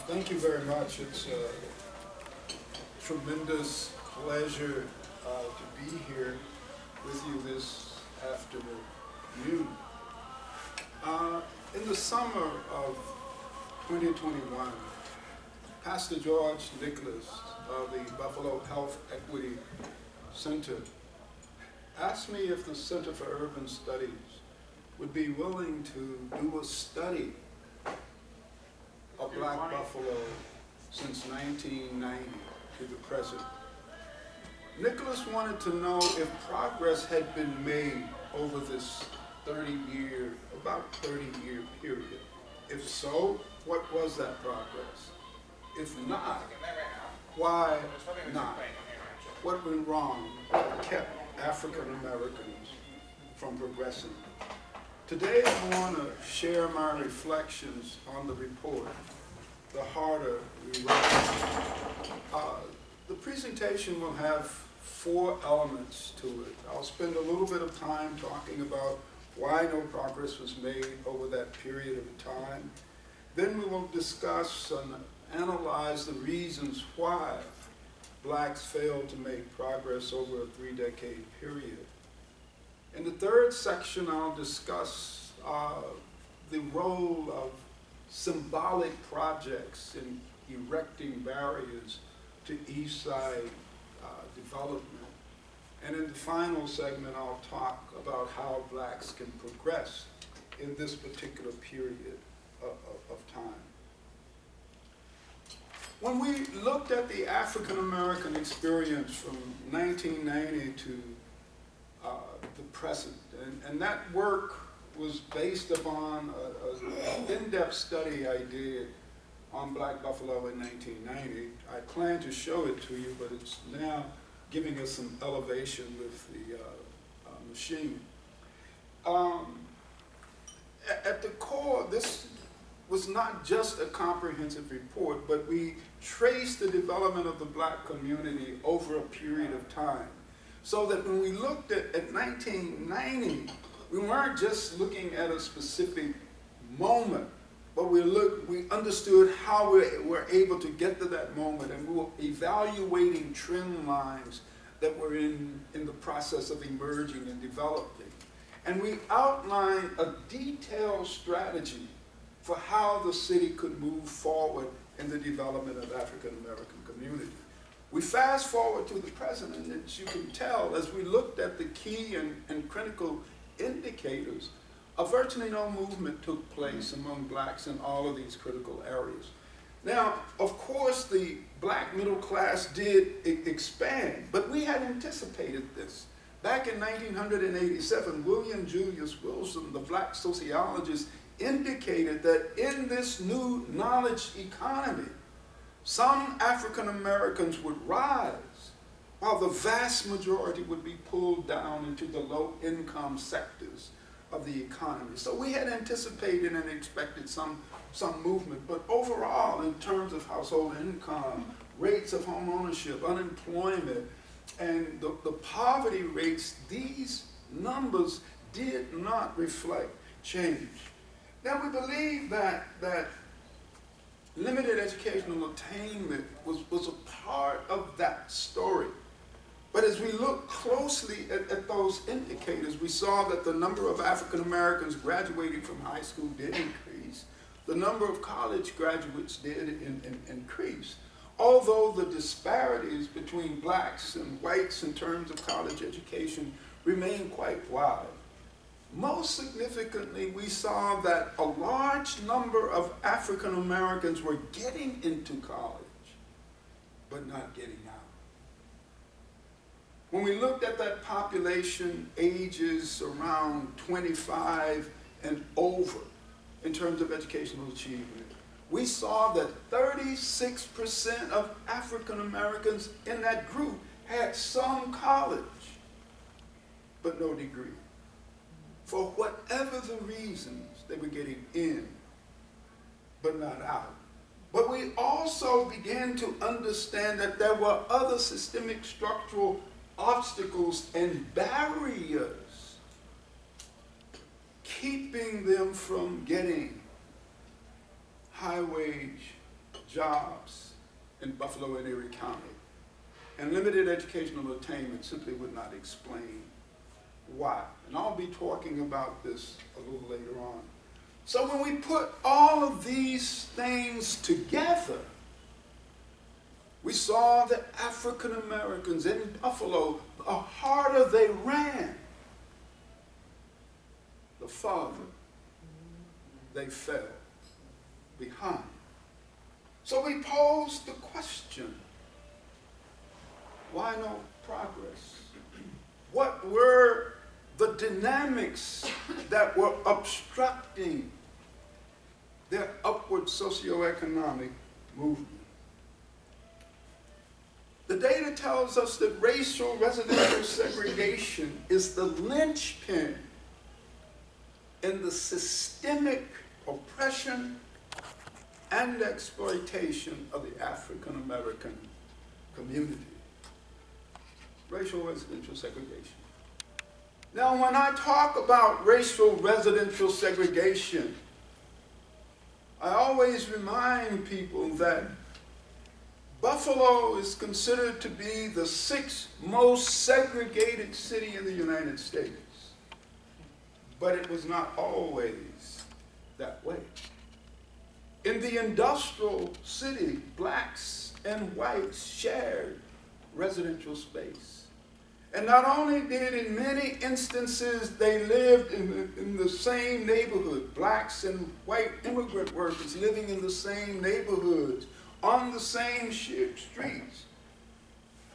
Thank you very much. It's a tremendous pleasure to be here with you this afternoon. In the summer of 2021, Pastor George Nicholas of the Buffalo Health Equity Center asked me if the Center for Urban Studies would be willing to do a study of Black Buffalo since 1990 to the present. Nicholas wanted to know if progress had been made over this about 30-year period. If so, what was that progress? If not, why not? What went wrong that kept African Americans from progressing? Today I want to share my reflections on the report, The Harder We Work. The presentation will have 4 elements to it. I'll spend a little bit of time talking about why no progress was made over that period of time. Then we will discuss and analyze the reasons why blacks failed to make progress over a 3-decade period. In the 3rd section, I'll discuss the role of symbolic projects in erecting barriers to East Side development. And in the final segment, I'll talk about how blacks can progress in this particular period of time. When we looked at the African American experience from 1990 to the present, and that work was based upon an in-depth study I did on Black Buffalo in 1990. I plan to show it to you, but it's now giving us some elevation with the machine. At the core, this was not just a comprehensive report, but we traced the development of the black community over a period of time. So that when we looked at 1990, we weren't just looking at a specific moment, but we understood how we were able to get to that moment, and we were evaluating trend lines that were in the process of emerging and developing. And we outlined a detailed strategy for how the city could move forward in the development of African American community. We fast forward to the present, and as you can tell, as we looked at the key and critical indicators, virtually no movement took place among blacks in all of these critical areas. Now, of course, the black middle class did expand, but we had anticipated this. Back in 1987, William Julius Wilson, the black sociologist, indicated that in this new knowledge economy, some African Americans would rise, while the vast majority would be pulled down into the low-income sectors of the economy. So we had anticipated and expected some movement, but overall, in terms of household income, rates of home ownership, unemployment, and the poverty rates, these numbers did not reflect change. Now, we believe that limited educational attainment was a part of that story. But as we look closely at those indicators, we saw that the number of African Americans graduating from high school did increase. The number of college graduates did increase. Although the disparities between blacks and whites in terms of college education remain quite wide. Most significantly, we saw that a large number of African Americans were getting into college, but not getting out. When we looked at that population, ages around 25 and over, in terms of educational achievement, we saw that 36% of African Americans in that group had some college, but no degree. For whatever the reasons, they were getting in, but not out. But we also began to understand that there were other systemic structural obstacles and barriers keeping them from getting high-wage jobs in Buffalo and Erie County, and limited educational attainment simply would not explain why. And I'll be talking about this a little later on. So when we put all of these things together, we saw that African Americans in Buffalo, the harder they ran, the farther they fell behind. So we posed the question, why no progress? What were the dynamics that were obstructing their upward socioeconomic movement? The data tells us that racial residential segregation is the linchpin in the systemic oppression and exploitation of the African American community. Racial residential segregation. Now, when I talk about racial residential segregation, I always remind people that Buffalo is considered to be the 6th most segregated city in the United States. But it was not always that way. In the industrial city, blacks and whites shared residential space. And not only did in many instances they lived in the same neighborhood, blacks and white immigrant workers living in the same neighborhoods, on the same streets,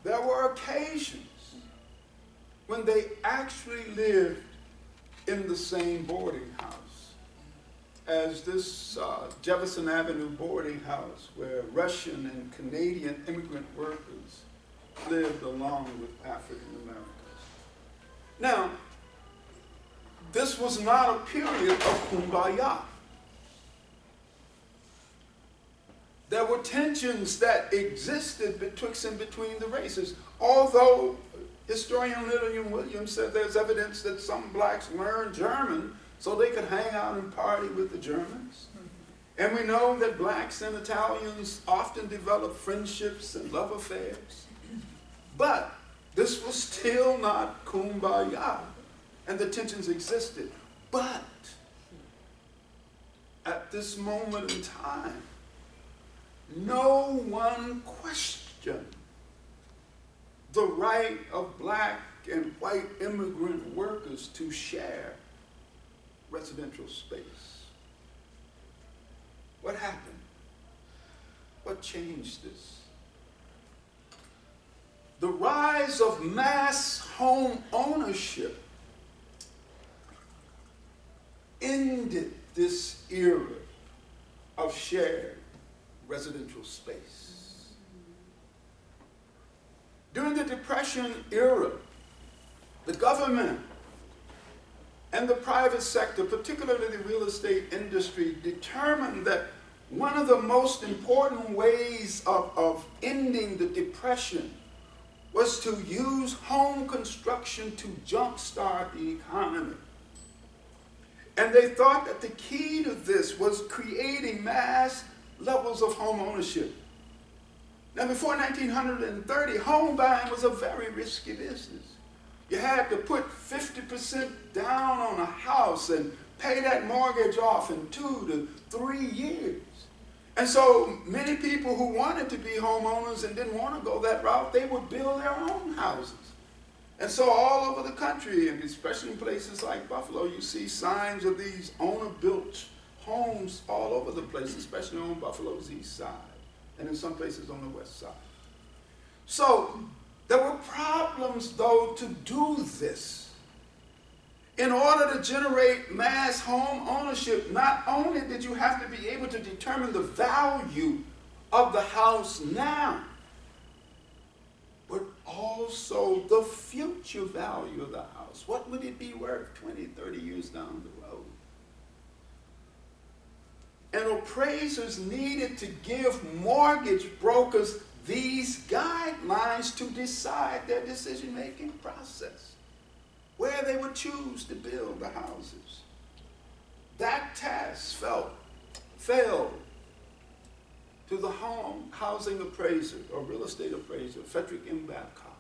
there were occasions when they actually lived in the same boarding house, as this Jefferson Avenue boarding house where Russian and Canadian immigrant workers lived along with African Americans. Now, this was not a period of kumbaya. There were tensions that existed betwixt and between the races, although historian Lillian Williams said there's evidence that some blacks learned German so they could hang out and party with the Germans. And we know that blacks and Italians often developed friendships and love affairs. But this was still not kumbaya, and the tensions existed. But at this moment in time, no one questioned the right of black and white immigrant workers to share residential space. What happened? What changed this? The rise of mass home ownership ended this era of shared residential space. During the Depression era, the government and the private sector, particularly the real estate industry, determined that one of the most important ways of ending the Depression was to use home construction to jumpstart the economy. And they thought that the key to this was creating mass levels of home ownership. Now, before 1930, home buying was a very risky business. You had to put 50% down on a house and pay that mortgage off in 2 to 3 years. And so many people who wanted to be homeowners and didn't want to go that route, they would build their own houses. And so all over the country, and especially in places like Buffalo, you see signs of these owner-built homes all over the place, especially on Buffalo's east side, and in some places on the west side. So there were problems, though, to do this. In order to generate mass home ownership, not only did you have to be able to determine the value of the house now, but also the future value of the house. What would it be worth 20, 30 years down the road? And appraisers needed to give mortgage brokers these guidelines to decide their decision-making process, where they would choose to build the houses. That task failed to the housing appraiser or real estate appraiser, Frederick M. Babcock.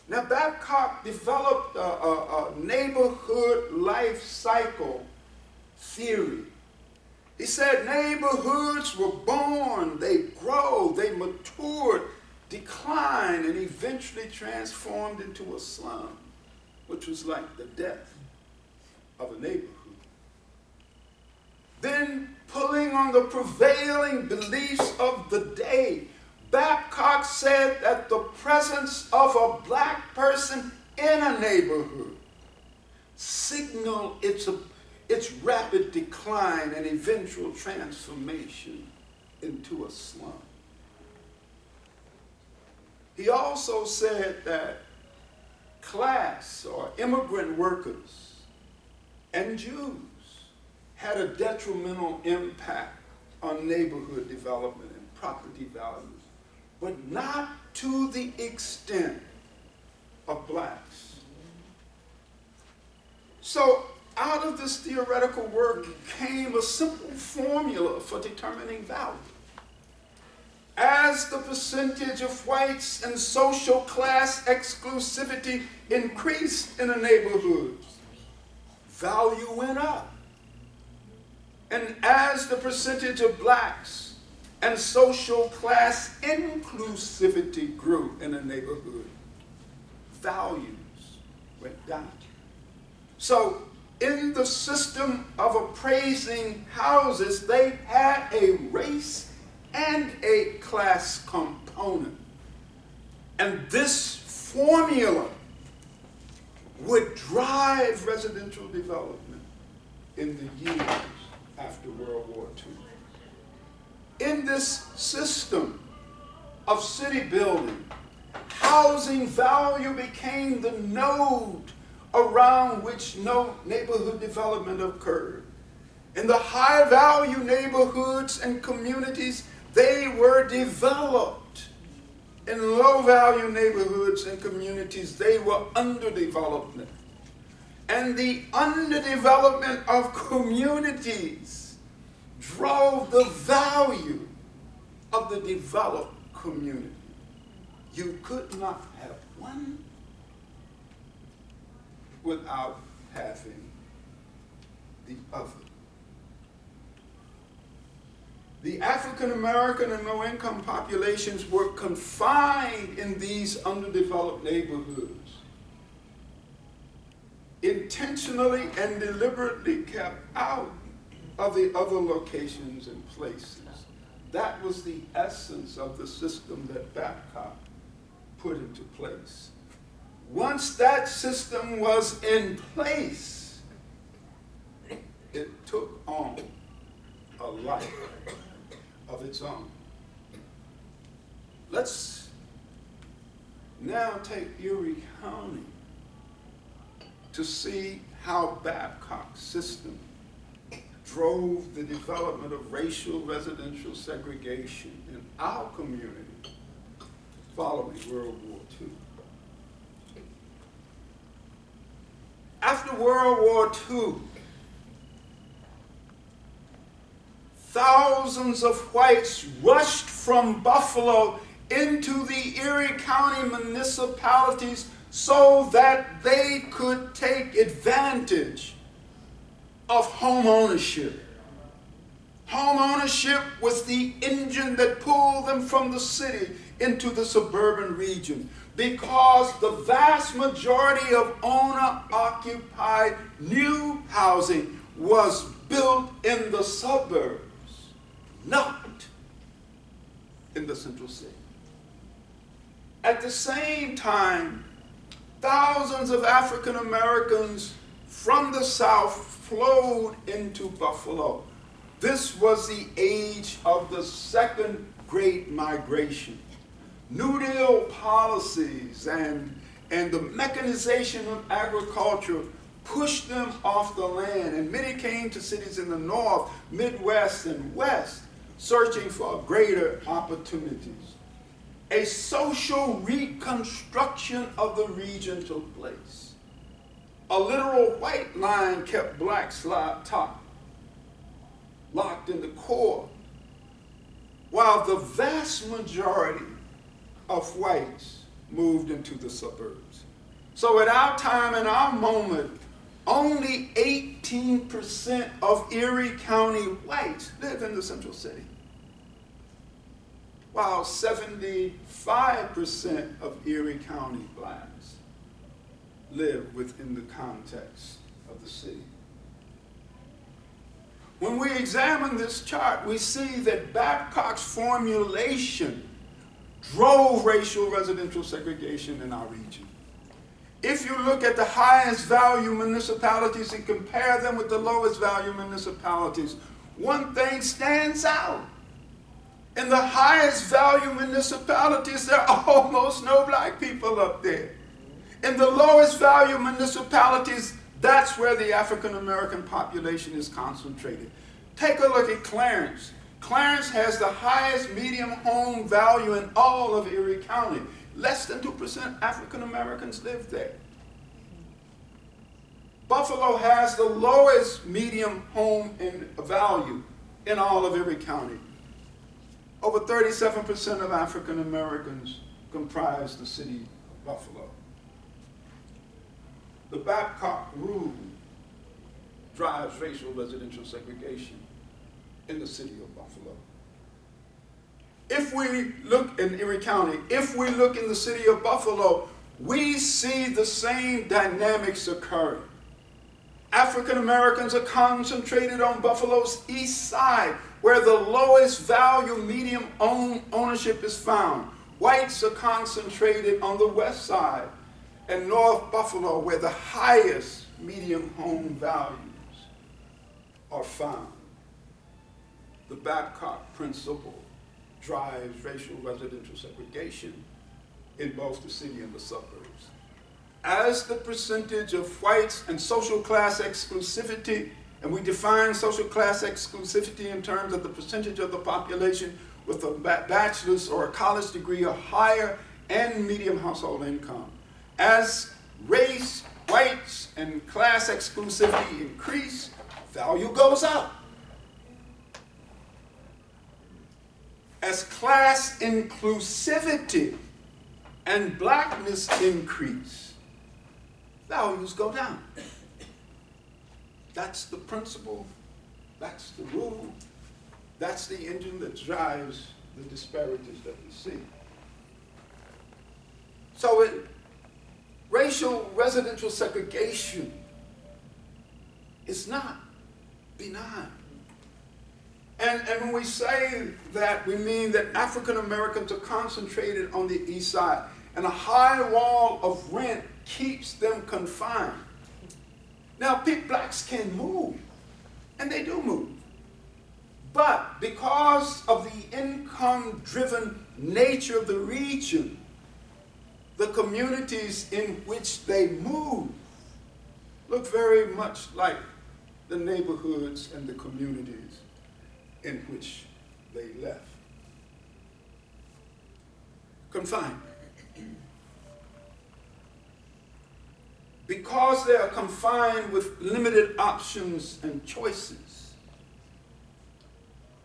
Now, Babcock developed a neighborhood life cycle theory. He said neighborhoods were born, they grow, they matured, decline, and eventually transformed into a slum, which was like the death of a neighborhood. Then, pulling on the prevailing beliefs of the day, Babcock said that the presence of a black person in a neighborhood signaled its rapid decline and eventual transformation into a slum. He also said that class or immigrant workers and Jews had a detrimental impact on neighborhood development and property values, but not to the extent of blacks. So out of this theoretical work came a simple formula for determining value. As the percentage of whites and social class exclusivity increased in a neighborhood, value went up. And as the percentage of blacks and social class inclusivity grew in a neighborhood, values went down. So in the system of appraising houses, they had a race and a class component. And this formula would drive residential development in the years after World War II. In this system of city building, housing value became the node around which no neighborhood development occurred. In the high value neighborhoods and communities, they were developed. In low value neighborhoods and communities, they were underdeveloped. And the underdevelopment of communities drove the value of the developed community. You could not have one without having the other. The African American and low income populations were confined in these underdeveloped neighborhoods, intentionally and deliberately kept out of the other locations and places. That was the essence of the system that Babcock put into place. Once that system was in place, it took on a life of its own. Let's now take Erie County to see how Babcock's system drove the development of racial residential segregation in our community following World War II. After World War II, thousands of whites rushed from Buffalo into the Erie County municipalities so that they could take advantage of home ownership. Home ownership was the engine that pulled them from the city into the suburban region, because the vast majority of owner-occupied new housing was built in the suburbs, not in the central city. At the same time, thousands of African Americans from the South flowed into Buffalo. This was the age of the Second Great Migration. New Deal policies and the mechanization of agriculture pushed them off the land, and many came to cities in the North, Midwest, and West, searching for greater opportunities. A social reconstruction of the region took place. A literal white line kept blacks locked in the core while the vast majority of whites moved into the suburbs. So at our time and our moment, only 18% of Erie County whites live in the central city, while 75% of Erie County blacks live within the context of the city. When we examine this chart, we see that Babcock's formulation drove racial residential segregation in our region. If you look at the highest value municipalities and compare them with the lowest value municipalities, one thing stands out. In the highest value municipalities, there are almost no black people up there. In the lowest value municipalities, that's where the African American population is concentrated. Take a look at Clarence. Clarence has the highest median home value in all of Erie County. Less than 2% African Americans live there. Buffalo has the lowest median home in value in all of Erie County. Over 37% of African Americans comprise the city of Buffalo. The Babcock rule drives racial residential segregation in the city of Buffalo. If we look in Erie County, if we look in the city of Buffalo, we see the same dynamics occurring. African Americans are concentrated on Buffalo's east side, where the lowest value medium ownership is found. Whites are concentrated on the west side and North Buffalo, where the highest medium home values are found. The Babcock principle drives racial residential segregation in both the city and the suburbs. As the percentage of whites and social class exclusivity, and we define social class exclusivity in terms of the percentage of the population with a bachelor's or a college degree or higher and medium household income. As race, whites, and class exclusivity increase, value goes up. As class inclusivity and blackness increase, values go down. That's the principle, that's the rule, that's the engine that drives the disparities that we see. So racial residential segregation is not benign. And when we say that, we mean that African Americans are concentrated on the east side, and a high wall of rent keeps them confined. Now, blacks can move, and they do move. But because of the income-driven nature of the region, the communities in which they move look very much like the neighborhoods and the communities in which they left. Confined. Because they are confined with limited options and choices,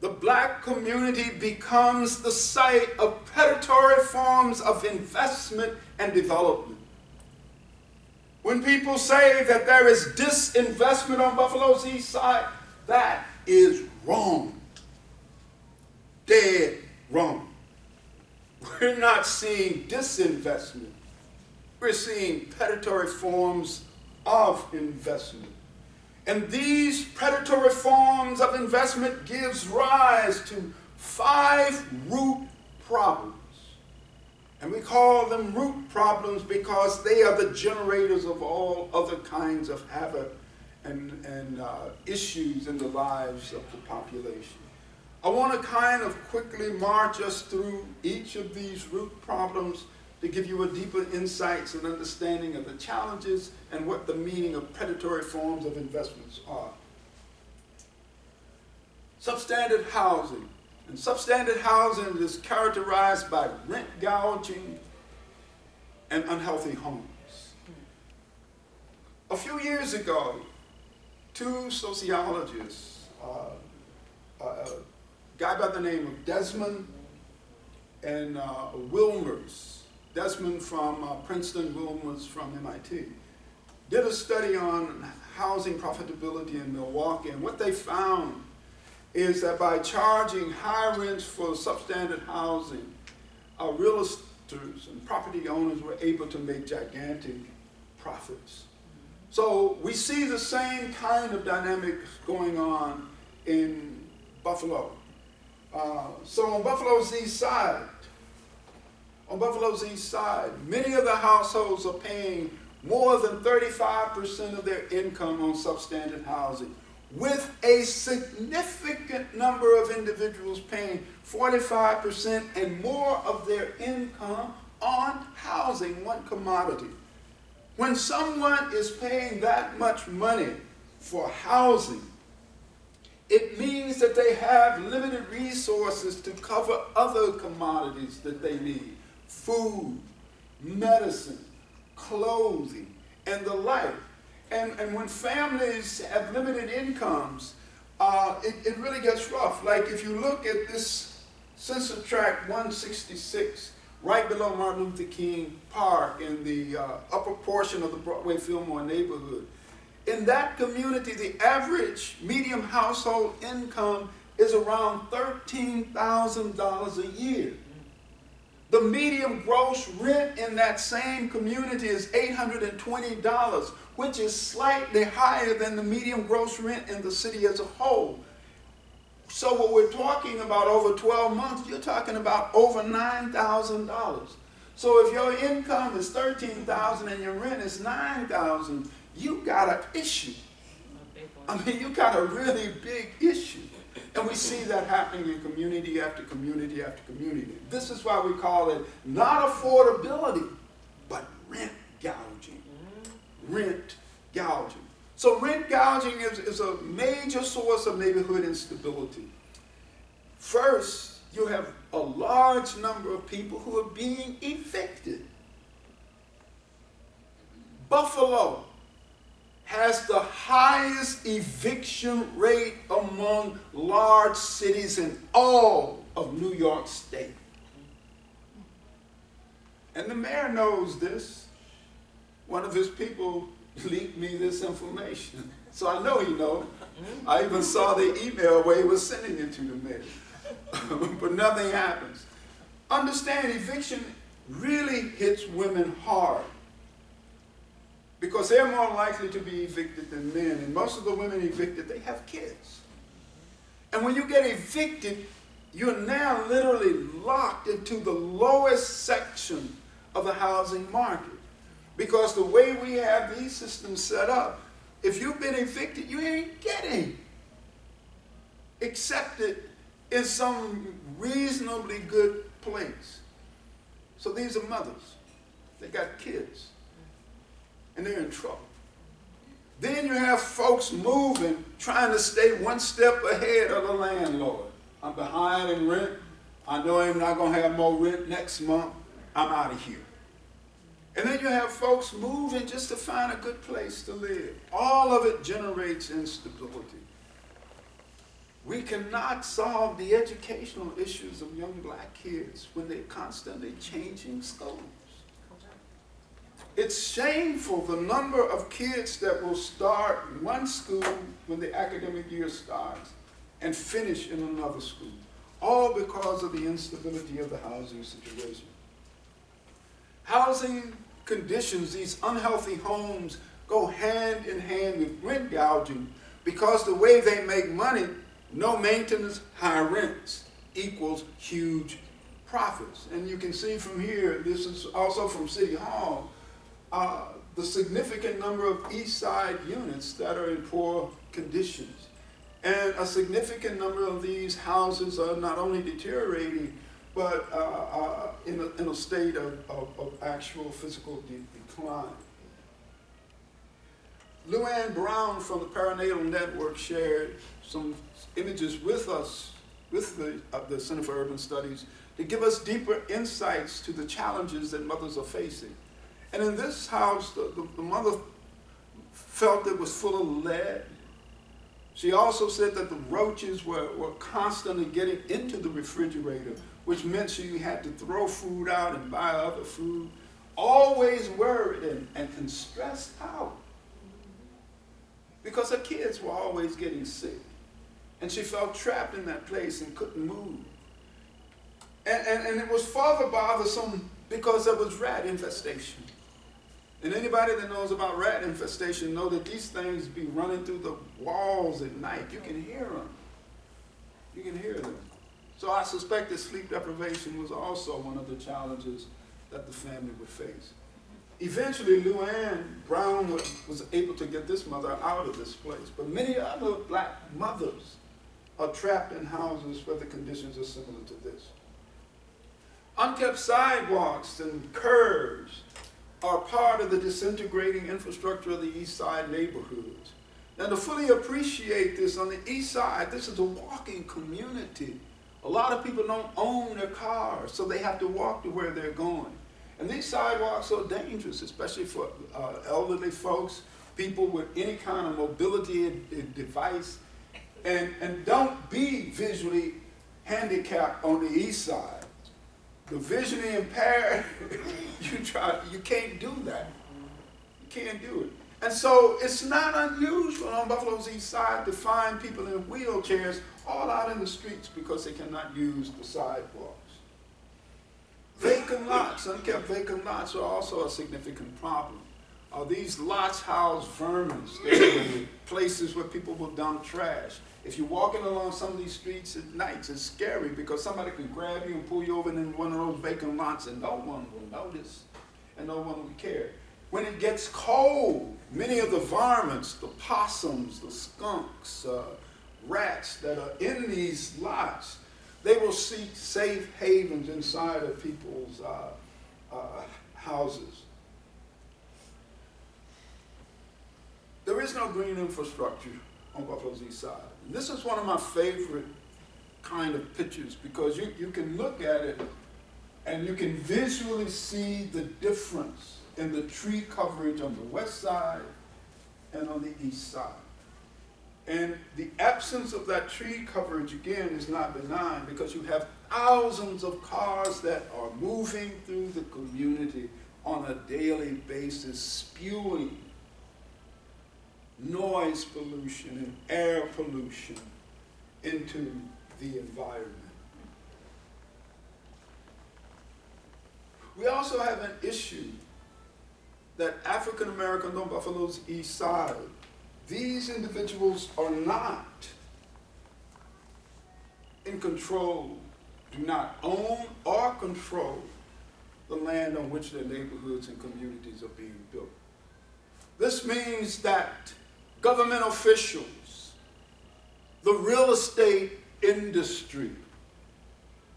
the black community becomes the site of predatory forms of investment and development. When people say that there is disinvestment on Buffalo's east side, that is wrong. Dead wrong. We're not seeing disinvestment. We're seeing predatory forms of investment. And these predatory forms of investment gives rise to 5 root problems. And we call them root problems because they are the generators of all other kinds of havoc and issues in the lives of the population. I want to kind of quickly march us through each of these root problems to give you a deeper insights and understanding of the challenges and what the meaning of predatory forms of investments are. Substandard housing. And substandard housing is characterized by rent gouging and unhealthy homes. A few years ago, 2 sociologists guy by the name of Desmond and Wilmers. Desmond from Princeton, Wilmers from MIT. Did a study on housing profitability in Milwaukee, and what they found is that by charging high rents for substandard housing, real estate and property owners were able to make gigantic profits. So we see the same kind of dynamic going on in Buffalo. So on Buffalo's east side, many of the households are paying more than 35% of their income on substandard housing, with a significant number of individuals paying 45% and more of their income on housing, one commodity. When someone is paying that much money for housing, it means that they have limited resources to cover other commodities that they need: food, medicine, clothing, and the like. And when families have limited incomes, it really gets rough. Like if you look at this Census Tract 166, right below Martin Luther King Park in the upper portion of the Broadway-Fillmore neighborhood, in that community, the average median household income is around $13,000 a year. The median gross rent in that same community is $820, which is slightly higher than the median gross rent in the city as a whole. So what we're talking about over 12 months, you're talking about over $9,000. So if your income is $13,000 and your rent is $9,000, you got an issue. I mean, you got a really big issue. And we see that happening in community after community after community. This is why we call it not affordability, but rent gouging. Rent gouging. So rent gouging is a major source of neighborhood instability. First, you have a large number of people who are being evicted. Buffalo has the highest eviction rate among large cities in all of New York State. And the mayor knows this. One of his people leaked me this information. So I know he knows. I even saw the email where he was sending it to the mayor. But nothing happens. Understand, eviction really hits women hard, because they're more likely to be evicted than men. And most of the women evicted, they have kids. And when you get evicted, you're now literally locked into the lowest section of the housing market. Because the way we have these systems set up, if you've been evicted, you ain't getting accepted in some reasonably good place. So these are mothers. They got kids. And they're in trouble. Then you have folks moving, trying to stay one step ahead of the landlord. I'm behind in rent. I know I'm not going to have more rent next month. I'm out of here. And then you have folks moving just to find a good place to live. All of it generates instability. We cannot solve the educational issues of young black kids when they're constantly changing schools. It's shameful the number of kids that will start one school when the academic year starts and finish in another school, all because of the instability of the housing situation. Housing conditions, these unhealthy homes, go hand in hand with rent gouging, because the way they make money, no maintenance, high rents equals huge profits. And you can see from here, this is also from City Hall, the significant number of East Side units that are in poor conditions. And a significant number of these houses are not only deteriorating, but in a state of actual physical decline. Luann Brown from the Perinatal Network shared some images with us, with the Center for Urban Studies, to give us deeper insights to the challenges that mothers are facing. And in this house, the mother felt it was full of lead. She also said that the roaches were constantly getting into the refrigerator, which meant she had to throw food out and buy other food. Always worried and stressed out because her kids were always getting sick. And she felt trapped in that place and couldn't move. And it was further bothersome because there was rat infestation. And anybody that knows about rat infestation know that these things be running through the walls at night. You can hear them. You can hear them. So I suspect that sleep deprivation was also one of the challenges that the family would face. Eventually, Luann Brown was able to get this mother out of this place. But many other black mothers are trapped in houses where the conditions are similar to this. Unkept sidewalks and curbs are part of the disintegrating infrastructure of the East Side neighborhoods. Now, to fully appreciate this, on the East Side, this is a walking community. A lot of people don't own their cars, so they have to walk to where they're going. And these sidewalks are dangerous, especially for elderly folks, people with any kind of mobility device. And don't be visually handicapped on the East Side. The visually impaired, you can't do that. You can't do it. And so it's not unusual on Buffalo's East Side to find people in wheelchairs all out in the streets because they cannot use the sidewalks. Vacant lots, unkept vacant lots are also a significant problem. These lots house vermin, places where people will dump trash. If you're walking along some of these streets at nights, it's scary because somebody can grab you and pull you over in one of those vacant lots and no one will notice and no one will care. When it gets cold, many of the varmints, the possums, the skunks, rats that are in these lots, they will seek safe havens inside of people's houses. There is no green infrastructure on Buffalo's East Side. And this is one of my favorite kind of pictures because you can look at it and you can visually see the difference in the tree coverage on the west side and on the east side. And the absence of that tree coverage, again, is not benign because you have thousands of cars that are moving through the community on a daily basis, spewing noise pollution and air pollution into the environment. We also have an issue that African Americans on Buffalo's East Side, these individuals are not in control, do not own or control the land on which their neighborhoods and communities are being built. This means that government officials, the real estate industry,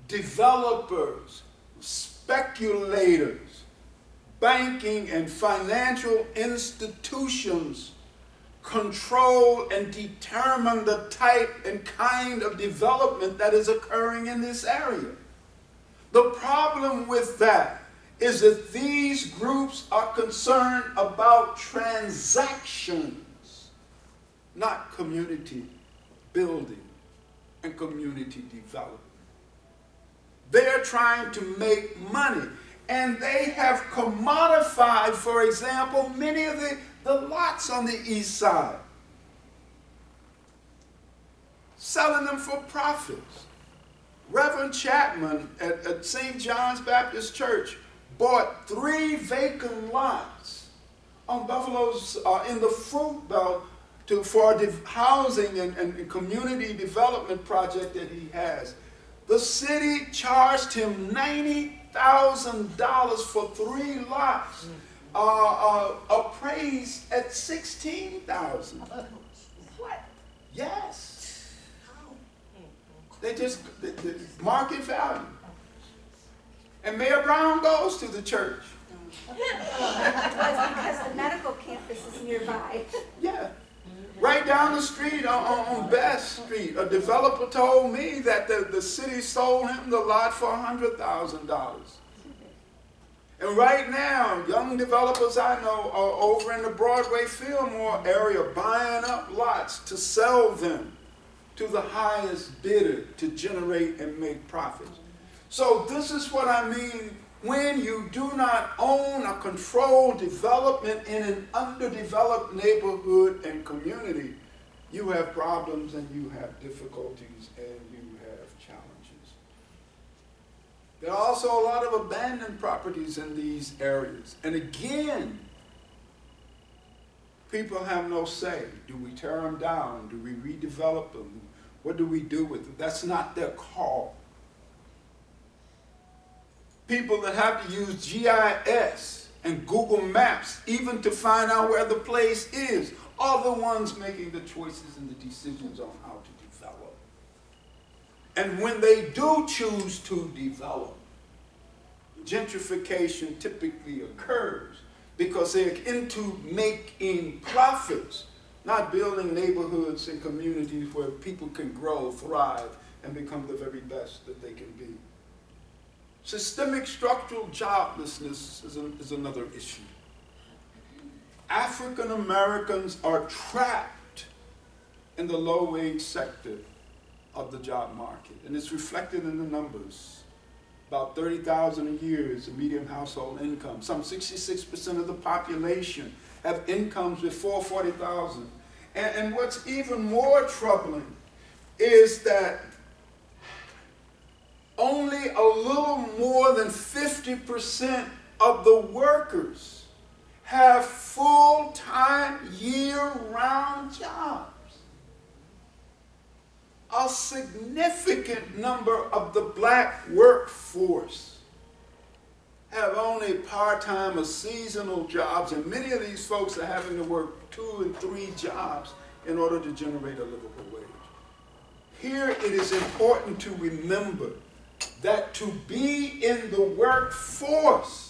developers, speculators, banking and financial institutions control and determine the type and kind of development that is occurring in this area. The problem with that is that these groups are concerned about transactions, not community building and community development. They're trying to make money, and they have commodified, for example, many of the lots on the east side, selling them for profits. Reverend Chapman at St. John's Baptist Church bought 3 vacant lots on Buffalo's in the Fruit Belt for a housing and community development project that he has. The city charged him $90,000 for 3 lots, appraised at $16,000. What? Yes. They just, the market value. And Mayor Brown goes to the church. It's because the medical campus is nearby. Yeah. Right down the street on Best Street, a developer told me that the city sold him the lot for $100,000. And right now, young developers I know are over in the Broadway Fillmore area buying up lots to sell them to the highest bidder to generate and make profits. So this is what I mean when you do not own or control development in an underdeveloped neighborhood and community. You have problems and you have difficulties and you have challenges. There are also a lot of abandoned properties in these areas. And again, people have no say. Do we tear them down? Do we redevelop them? What do we do with them? That's not their call. People that have to use GIS and Google Maps even to find out where the place is are the ones making the choices and the decisions on how to develop. And when they do choose to develop, gentrification typically occurs because they're into making profits, not building neighborhoods and communities where people can grow, thrive, and become the very best that they can be. Systemic structural joblessness is another issue. African Americans are trapped in the low-wage sector of the job market, and it's reflected in the numbers. About 30,000 a year is the median household income. Some 66% of the population have incomes before 40,000. And what's even more troubling is that only a little more than 50% of the workers have full-time, year-round jobs. A significant number of the black workforce have only part-time or seasonal jobs, and many of these folks are having to work 2 and 3 jobs in order to generate a livable wage. Here it is important to remember that to be in the workforce,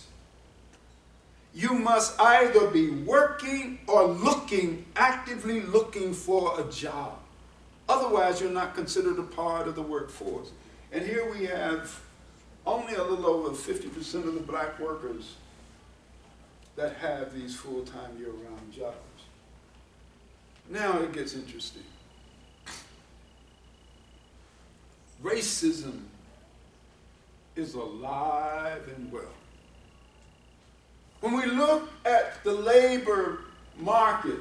you must either be working or actively looking for a job. Otherwise, you're not considered a part of the workforce. And here we have only a little over 50% of the black workers that have these full-time year-round jobs. Now it gets interesting. Racism is alive and well. When we look at the labor market,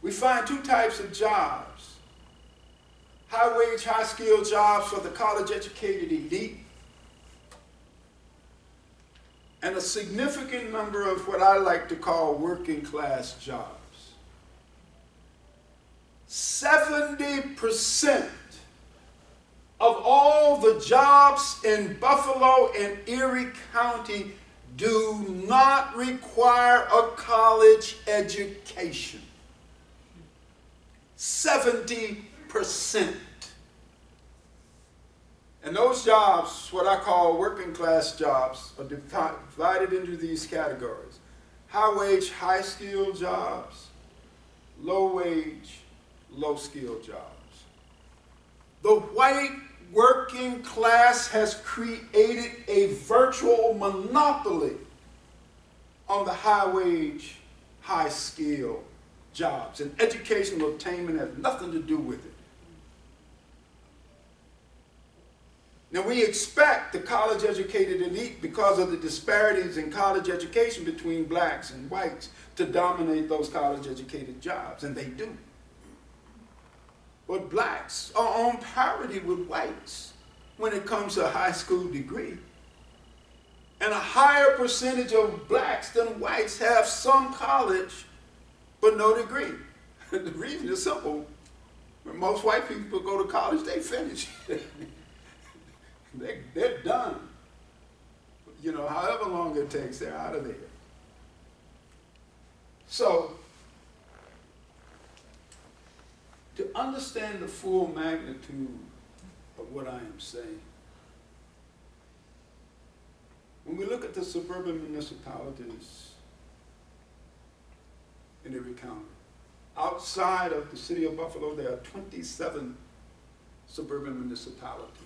we find 2 types of jobs. High-wage, high-skilled jobs for the college-educated elite, and a significant number of what I like to call working-class jobs. 70% of all the jobs in Buffalo and Erie County do not require a college education. 70%. And those jobs, what I call working class jobs, are divided into these categories. High wage, high skilled jobs, low wage, low skilled jobs. The white working class has created a virtual monopoly on the high wage, high skill jobs, and educational attainment has nothing to do with it. Now we expect the college-educated elite, because of the disparities in college education between blacks and whites, to dominate those college-educated jobs, and they do. But blacks are on parity with whites when it comes to a high school degree. And a higher percentage of blacks than whites have some college but no degree. The reason is simple. When most white people go to college, they finish. They're done. You know, however long it takes, they're out of there. So, to understand the full magnitude of what I am saying, when we look at the suburban municipalities in Erie County, outside of the city of Buffalo, there are 27 suburban municipalities.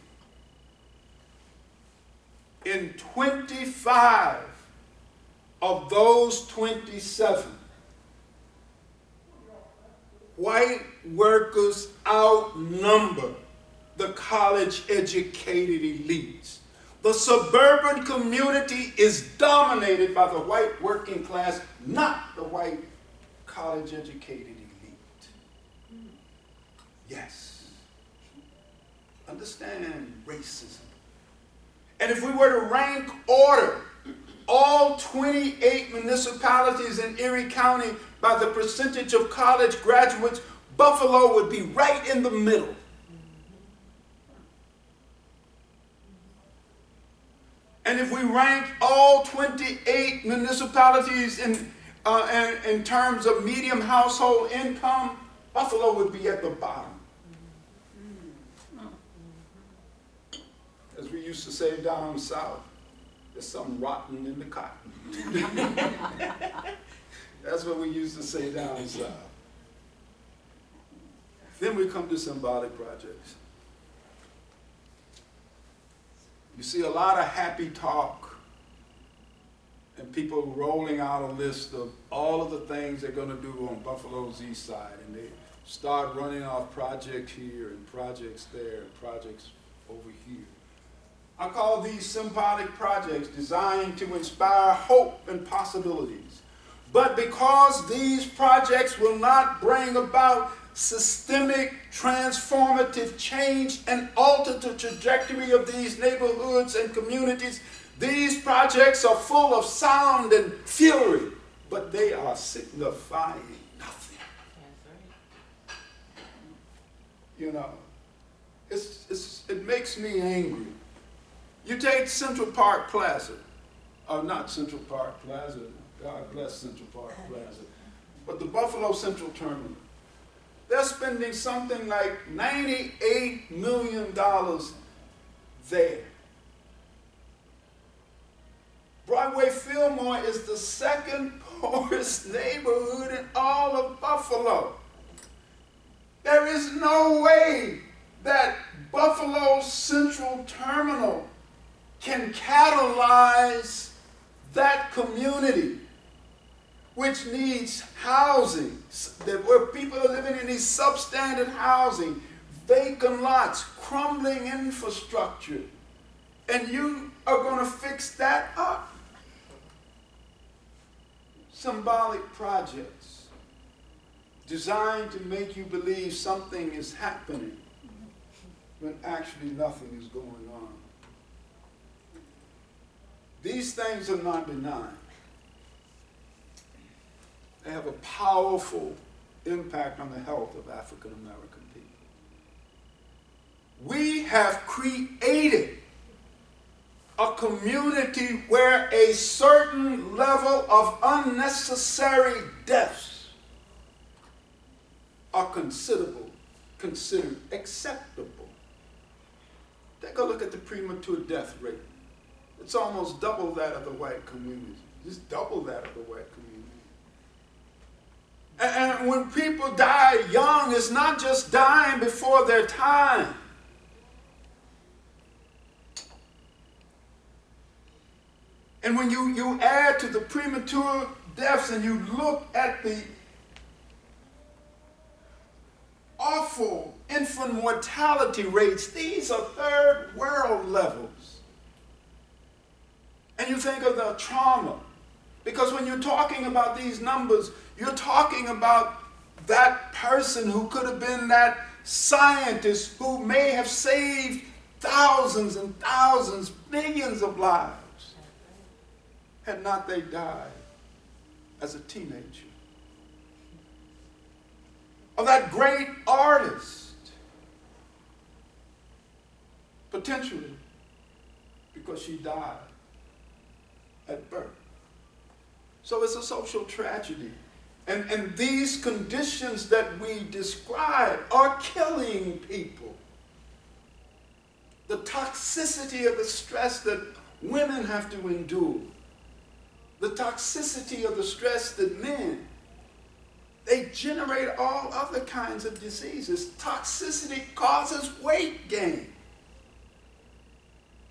In 25 of those 27, white workers outnumber the college-educated elites. The suburban community is dominated by the white working class, not the white college-educated elite. Yes. Understand racism. And if we were to rank order all 28 municipalities in Erie County by the percentage of college graduates, Buffalo would be right in the middle. And if we rank all 28 municipalities in terms of median household income, Buffalo would be at the bottom. As we used to say down south, there's something rotten in the cotton. That's what we used to say down south. Then we come to symbolic projects. You see a lot of happy talk and people rolling out a list of all of the things they're going to do on Buffalo's east side, and they start running off projects here and projects there and projects over here. I call these symbolic projects designed to inspire hope and possibilities. But because these projects will not bring about systemic, transformative change and alter the trajectory of these neighborhoods and communities, these projects are full of sound and fury, but they are signifying nothing. You know, it makes me angry. You take Central Park Plaza, or not Central Park Plaza, God bless Central Park Plaza, but the Buffalo Central Terminal. They're spending something like $98 million there. Broadway Fillmore is the second poorest neighborhood in all of Buffalo. There is no way that Buffalo Central Terminal can catalyze that community, which needs housing, where people are living in these substandard housing, vacant lots, crumbling infrastructure, and you are going to fix that up. Symbolic projects designed to make you believe something is happening when actually nothing is going on. These things are not benign. They have a powerful impact on the health of African American people. We have created a community where a certain level of unnecessary deaths are considered acceptable. Take a look at the premature death rate. It's almost double that of the white community. Just double that of the white community. And when people die young, it's not just dying before their time. And when you add to the premature deaths and you look at the awful infant mortality rates, these are third world levels. And you think of the trauma. Because when you're talking about these numbers, you're talking about that person who could have been that scientist who may have saved thousands and thousands, millions of lives, had not they died as a teenager. Of that great artist, potentially, because she died at birth. So it's a social tragedy. And these conditions that we describe are killing people. The toxicity of the stress that women have to endure, the toxicity of the stress that men, they generate all other kinds of diseases. Toxicity causes weight gain.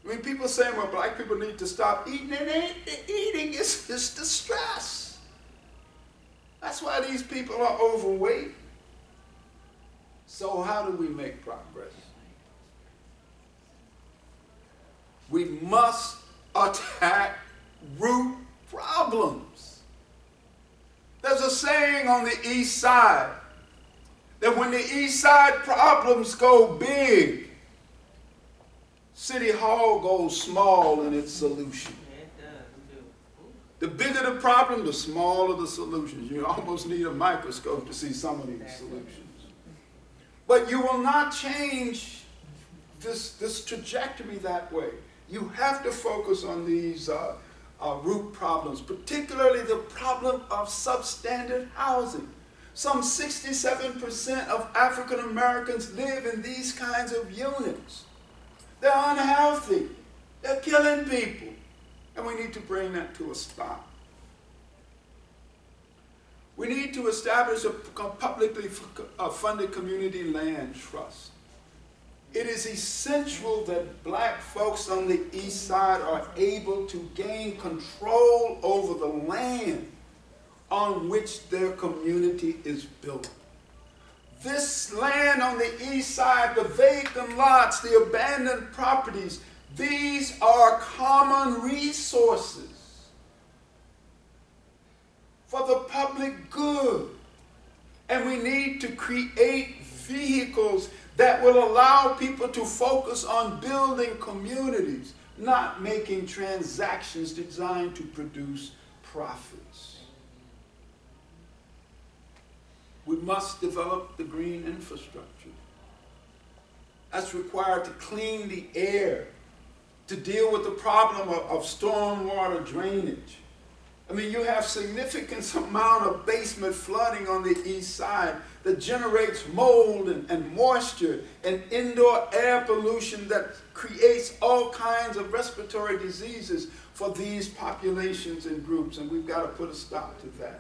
I mean, people saying, well, black people need to stop eating. It ain't the eating, it's the stress. That's why these people are overweight. So how do we make progress? We must attack root problems. There's a saying on the East Side that when the East Side problems go big, City Hall goes small in its solution. The bigger the problem, the smaller the solutions. You almost need a microscope to see some of these solutions. But you will not change this trajectory that way. You have to focus on these root problems, particularly the problem of substandard housing. Some 67% of African Americans live in these kinds of units. They're unhealthy. They're killing people. And we need to bring that to a stop. We need to establish a publicly funded community land trust. It is essential that black folks on the East Side are able to gain control over the land on which their community is built. This land on the East Side, the vacant lots, the abandoned properties, these are common resources for the public good. And we need to create vehicles that will allow people to focus on building communities, not making transactions designed to produce profits. We must develop the green infrastructure that's required to clean the air, to deal with the problem of stormwater drainage. I mean, you have significant amount of basement flooding on the East Side that generates mold and moisture and indoor air pollution that creates all kinds of respiratory diseases for these populations and groups, and we've got to put a stop to that.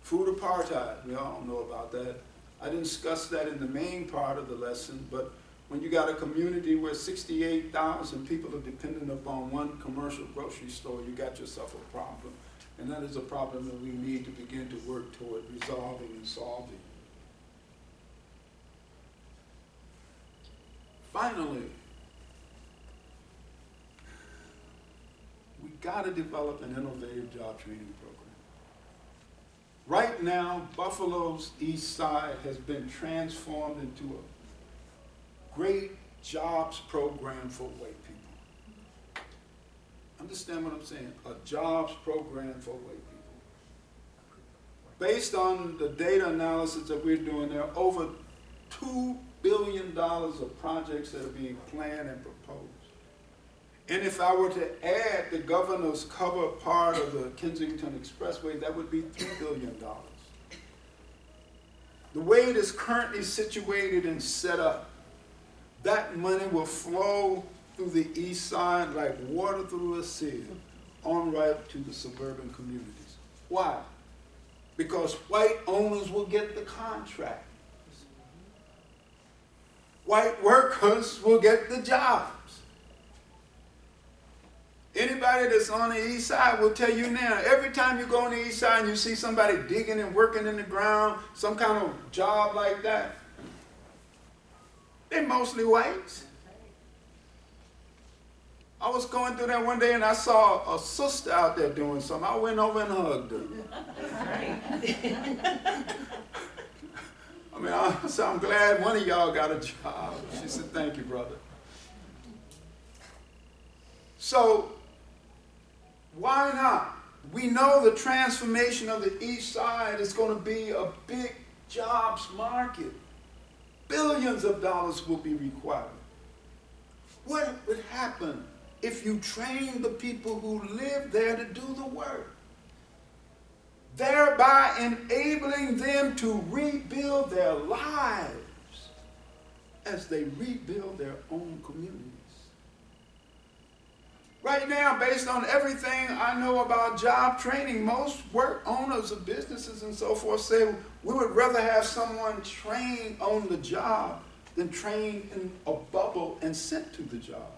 Food apartheid, we all know about that. I didn't discuss that in the main part of the lesson, but when you got a community where 68,000 people are dependent upon one commercial grocery store, you got yourself a problem. And that is a problem that we need to begin to work toward resolving and solving. Finally, we got to develop an innovative job training program. Right now, Buffalo's East Side has been transformed into a great jobs program for white people. Understand what I'm saying? A jobs program for white people. Based on the data analysis that we're doing, there are over $2 billion of projects that are being planned and proposed. And if I were to add the governor's cover part of the Kensington Expressway, that would be $3 billion. The way it is currently situated and set up, that money will flow through the East Side like water through a sieve, en route to the suburban communities. Why? Because white owners will get the contract. White workers will get the jobs. Anybody that's on the East Side will tell you now, every time you go on the East Side and you see somebody digging and working in the ground, some kind of job like that, they're mostly whites. I was going through there one day and I saw a sister out there doing something. I went over and hugged her. I mean, I'm glad one of y'all got a job. She said, thank you, brother. So, why not? We know the transformation of the East Side is going to be a big jobs market. Billions of dollars will be required. What would happen if you train the people who live there to do the work, thereby enabling them to rebuild their lives as they rebuild their own communities? Right now, based on everything I know about job training, most work owners of businesses and so forth say we would rather have someone trained on the job than trained in a bubble and sent to the job.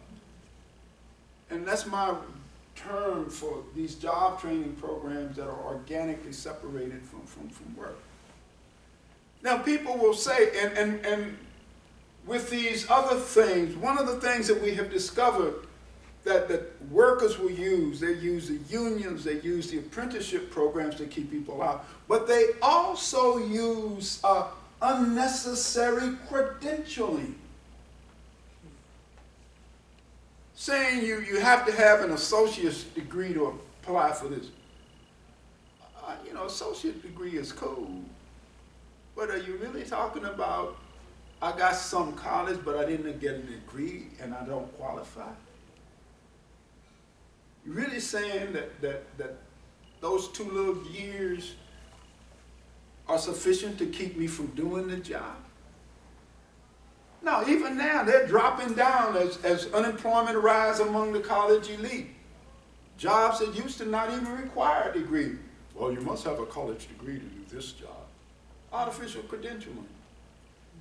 And that's my term for these job training programs that are organically separated from work. Now people will say, and with these other things, one of the things that we have discovered that workers will use, they use the unions, they use the apprenticeship programs to keep people out, but they also use unnecessary credentialing. Saying you have to have an associate's degree to apply for this. Associate degree is cool, but are you really talking about, I got some college, but I didn't get a degree and I don't qualify? You really saying that those 2 little years are sufficient to keep me from doing the job? No, even now they're dropping down as unemployment rises among the college elite. Jobs that used to not even require a degree. Well, you must have a college degree to do this job. Artificial credentialing.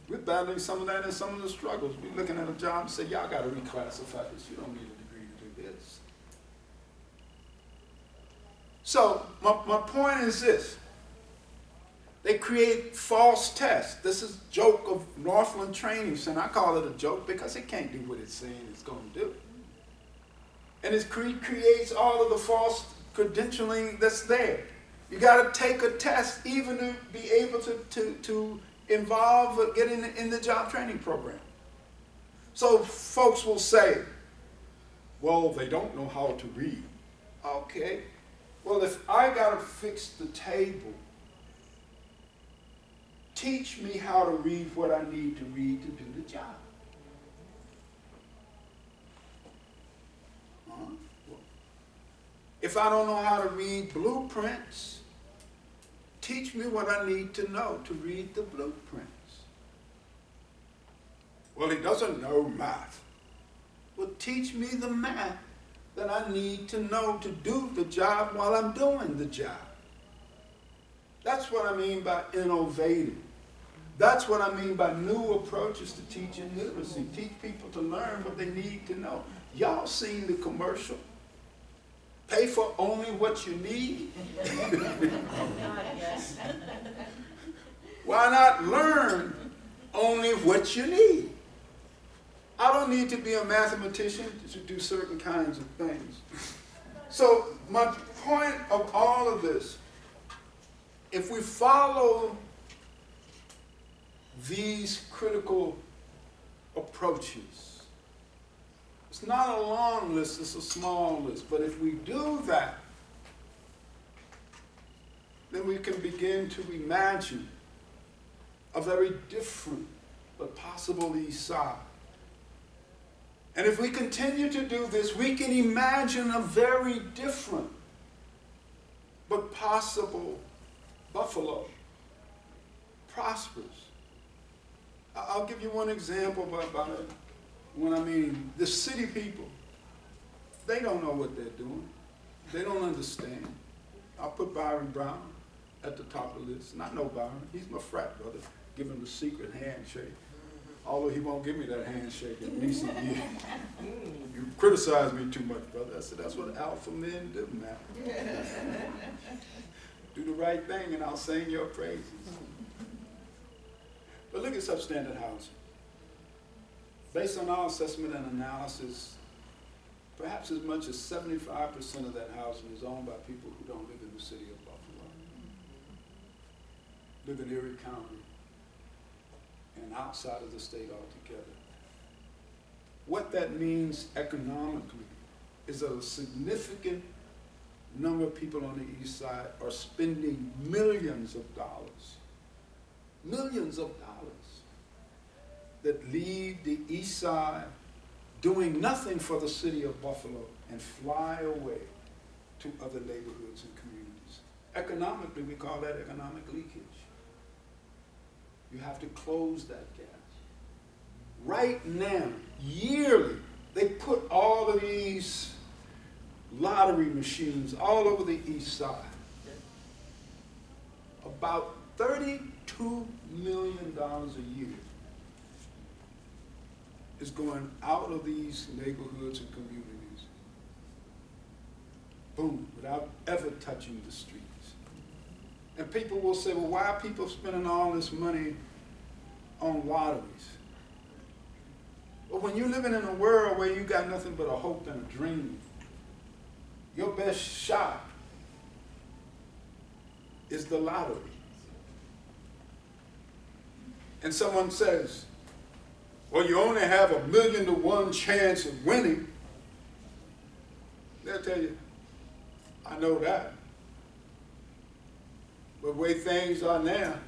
We're battling some of that and some of the struggles. We're looking at a job and say, y'all got to reclassify this. You don't need a degree to do this. So my point is this. They create false tests. This is a joke of Northland Training Center. I call it a joke because it can't do what it's saying it's going to do. And it creates all of the false credentialing that's there. You got to take a test even to be able to involve getting in the job training program. So folks will say, well, they don't know how to read. Okay. Well, if I got to fix the table, teach me how to read what I need to read to do the job. If I don't know how to read blueprints, teach me what I need to know to read the blueprints. Well, he doesn't know math. Well, teach me the math that I need to know to do the job while I'm doing the job. That's what I mean by innovating. That's what I mean by new approaches to teaching literacy. Teach people to learn what they need to know. Y'all seen the commercial? Pay for only what you need? Why not learn only what you need? I don't need to be a mathematician to do certain kinds of things. So my point of all of this, if we follow these critical approaches, it's not a long list, it's a small list, but if we do that, then we can begin to imagine a very different but possible East Side. And if we continue to do this, we can imagine a very different but possible Buffalo, prosperous. I'll give you one example about it. When I mean the city people, they don't know what they're doing. They don't understand. I'll put Byron Brown at the top of the list. Not know Byron. He's my frat brother. Give him the secret handshake. Although he won't give me that handshake, at least you criticize me too much, brother. I said, that's what alpha men do, man. Do the right thing and I'll sing your praises. But look at substandard housing. Based on our assessment and analysis, perhaps as much as 75% of that housing is owned by people who don't live in the city of Buffalo. Live in Erie County and outside of the state altogether. What that means economically is that a significant number of people on the east side are spending millions of dollars that leave the east side doing nothing for the city of Buffalo and fly away to other neighborhoods and communities. Economically, we call that economic leakage. You have to close that gap. Right now, yearly, they put all of these lottery machines all over the east side. About $32 million a year is going out of these neighborhoods and communities boom, without ever touching the streets. And people will say, well, why are people spending all this money on lotteries? Well, when you're living in a world where you got nothing but a hope and a dream, your best shot is the lottery. And someone says, well, you only have 1,000,000 to 1 chance of winning. They'll tell you, I know that. But the way things are now,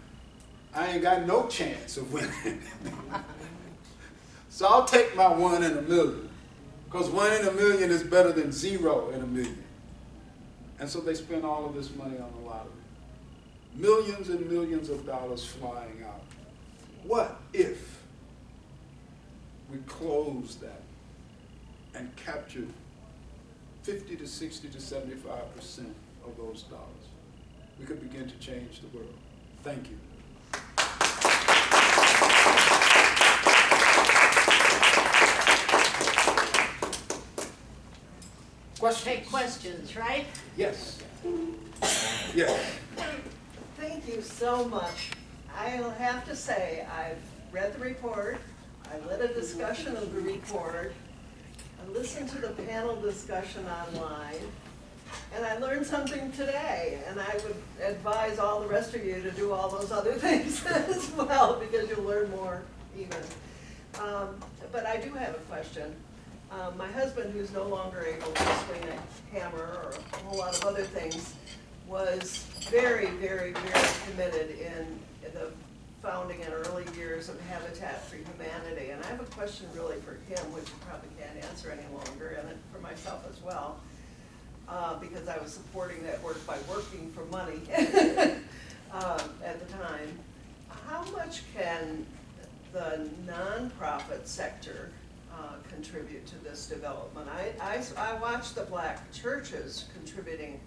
I ain't got no chance of winning. So I'll take my 1 in 1,000,000, because 1 in 1,000,000 is better than 0 in 1,000,000. And so they spend all of this money on the lottery. Millions and millions of dollars flying out. What if we closed that and captured 50 to 60 to 75% of those dollars? We could begin to change the world. Thank you. Questions? Take questions, right? Yes. Yes. Thank you so much. I'll have to say, I've read the report, I led a discussion of the report, I listened to the panel discussion online, and I learned something today, and I would advise all the rest of you to do all those other things as well, because you'll learn more even. But I do have a question. My husband, who's no longer able to swing a hammer or a whole lot of other things, was very, very, very committed in the founding and early years of Habitat for Humanity. And I have a question really for him, which you probably can't answer any longer, and for myself as well, because I was supporting that work by working for money at the time. How much can the nonprofit sector contribute to this development? I watched the Black churches contributing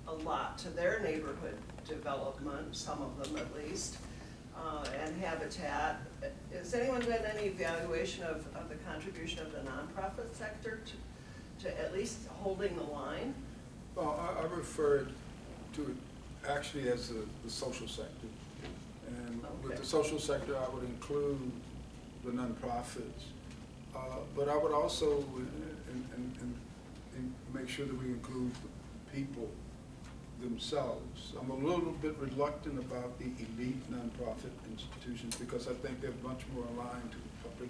a lot to their neighborhood development, some of them at least, and Habitat. Has anyone done any evaluation of the contribution of the nonprofit sector to at least holding the line? Well, I referred to it actually as the social sector. And with the social sector, I would include the nonprofits. But I would also make sure that we include the people themselves. I'm a little bit reluctant about the elite nonprofit institutions because I think they're much more aligned to the public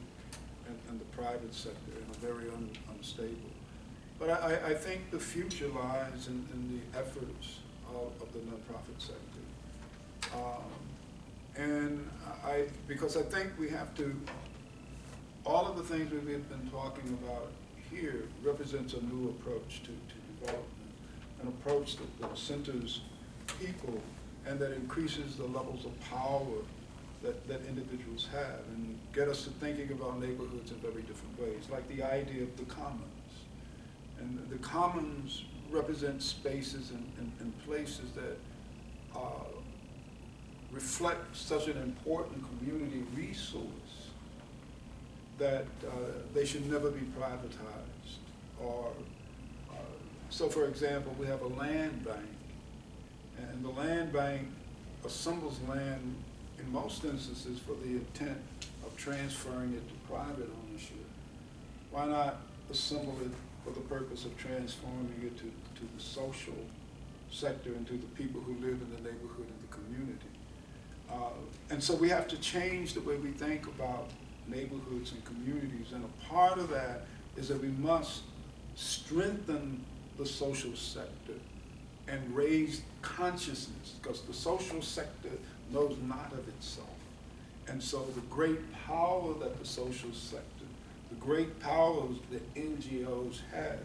and the private sector and are very unstable. But I think the future lies in the efforts of the nonprofit sector. Because I think we have to, all of the things we've been talking about here represents a new approach to development, an approach that centers people and that increases the levels of power that individuals have and get us to thinking about neighborhoods in very different ways, like the idea of the commons. And the commons represent spaces and places that reflect such an important community resource that they should never be privatized. So for example, we have a land bank, and the land bank assembles land in most instances for the intent of transferring it to private ownership. Why not assemble it for the purpose of transforming it to the social sector and to the people who live in the neighborhood and the community? And so we have to change the way we think about neighborhoods and communities, and a part of that is that we must strengthen the social sector and raise consciousness, because the social sector knows not of itself. And so the great power that the social sector, the great powers that NGOs have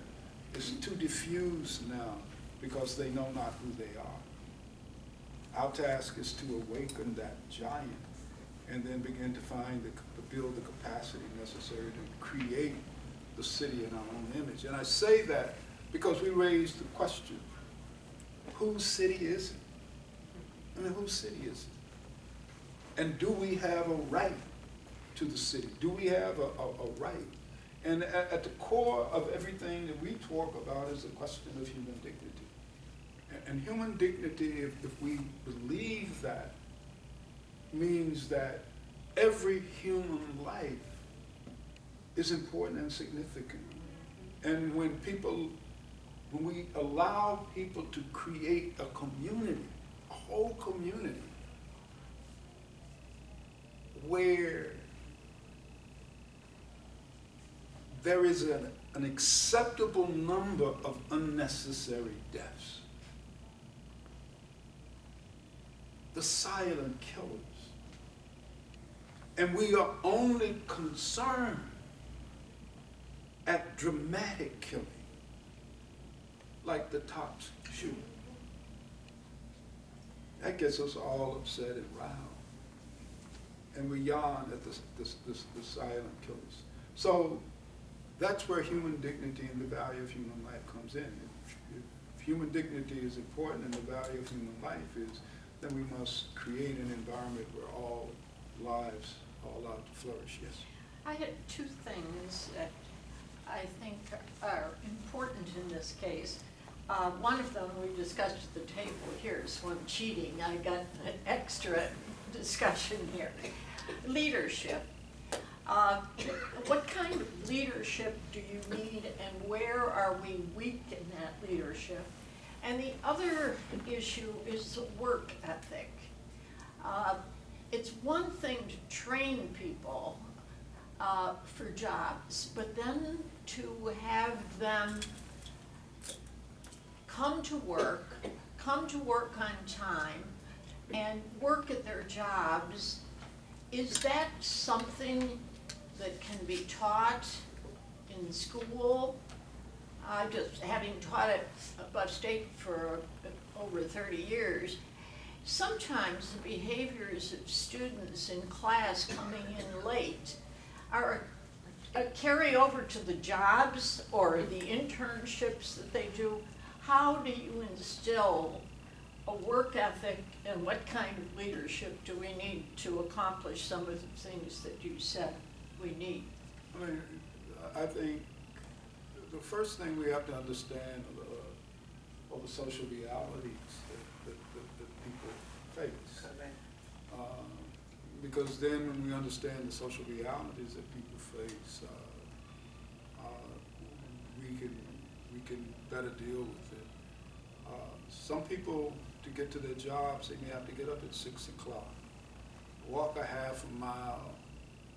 is too diffuse now because they know not who they are. Our task is to awaken that giant and then begin to build the capacity necessary to create the city in our own image. And I say that because we raised the question, whose city is it? I mean, whose city is it? And do we have a right to the city? Do we have a right? And at the core of everything that we talk about is the question of human dignity. And human dignity, if we believe that, means that every human life is important and significant. And when we allow people to create a community, a whole community, where there is an acceptable number of unnecessary deaths, the silent killers, and we are only concerned at dramatic killing, like the Tops shooting. That gets us all upset and riled. And we yawn at the silent killers. So that's where human dignity and the value of human life comes in. If human dignity is important and the value of human life is, then we must create an environment where all lives are allowed to flourish. Yes? I had two things that I think are important in this case. One of them we discussed at the table here, so I'm cheating. I got an extra discussion here. Leadership. What kind of leadership do you need, and where are we weak in that leadership? And the other issue is work ethic. It's one thing to train people for jobs, but then to have them come to work on time, and work at their jobs. Is that something that can be taught in school? Just having taught at Buff State for over 30 years, sometimes the behaviors of students in class coming in late are a carryover to the jobs or the internships that they do. How do you instill a work ethic, and what kind of leadership do we need to accomplish some of the things that you said we need? I mean, I think the first thing we have to understand are the social realities that people face. Because then when we understand the social realities that people face, we can better deal with it. Some people, to get to their jobs, they may have to get up at 6 o'clock, walk a half a mile